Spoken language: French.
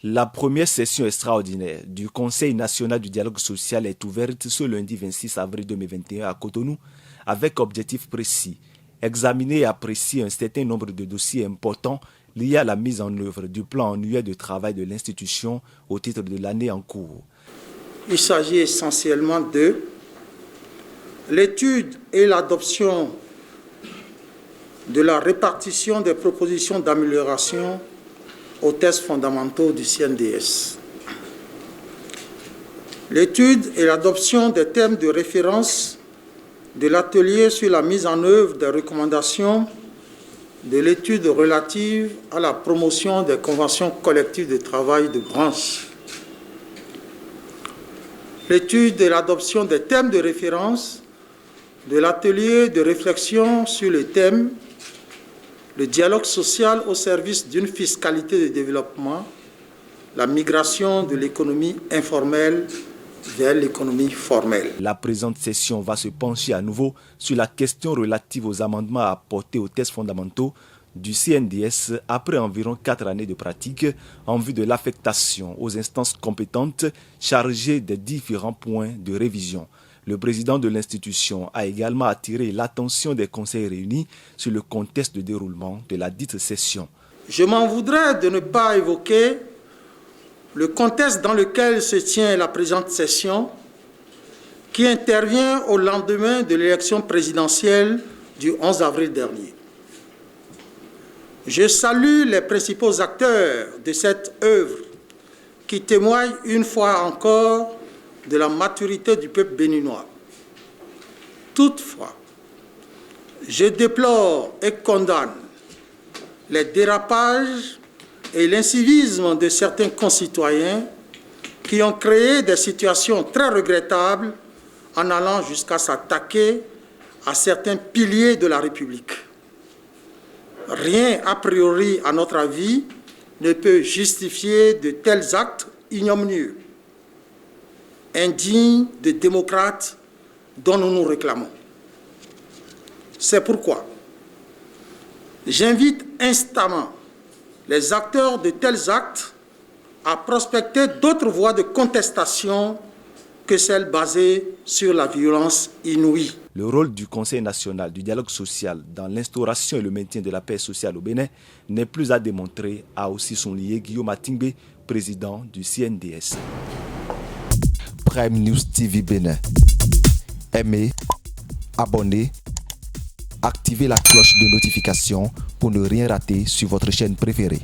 La première session extraordinaire du Conseil national du dialogue social est ouverte ce lundi 26 avril 2021 à Cotonou avec objectif précis, examiner et apprécier un certain nombre de dossiers importants liés à la mise en œuvre du plan annuel de travail de l'institution au titre de l'année en cours. Il s'agit essentiellement de l'étude et l'adoption de la répartition des propositions d'amélioration aux tests fondamentaux du CNDS. L'étude et l'adoption des thèmes de référence de l'atelier sur la mise en œuvre des recommandations de l'étude relative à la promotion des conventions collectives de travail de branche. L'étude et l'adoption des thèmes de référence de l'atelier de réflexion sur le thème le dialogue social au service d'une fiscalité de développement, la migration de l'économie informelle vers l'économie formelle. La présente session va se pencher à nouveau sur la question relative aux amendements à apporter aux tests fondamentaux du CNDS après environ 4 années de pratique en vue de l'affectation aux instances compétentes chargées des différents points de révision. Le président de l'institution a également attiré l'attention des conseils réunis sur le contexte de déroulement de la dite session. Je m'en voudrais de ne pas évoquer le contexte dans lequel se tient la présente session qui intervient au lendemain de l'élection présidentielle du 11 avril dernier. Je salue les principaux acteurs de cette œuvre qui témoignent une fois encore de la maturité du peuple béninois. Toutefois, je déplore et condamne les dérapages et l'incivisme de certains concitoyens qui ont créé des situations très regrettables en allant jusqu'à s'attaquer à certains piliers de la République. Rien, a priori, à notre avis, ne peut justifier de tels actes ignominieux, indignes des démocrates dont nous nous réclamons. C'est pourquoi j'invite instamment les acteurs de tels actes à prospecter d'autres voies de contestation que celles basées sur la violence inouïe. Le rôle du Conseil national du dialogue social dans l'instauration et le maintien de la paix sociale au Bénin n'est plus à démontrer, a aussi souligné Guillaume Atingbe, président du CNDS. Prime News TV Bénin. Aimez, abonnez, activez la cloche de notification pour ne rien rater sur votre chaîne préférée.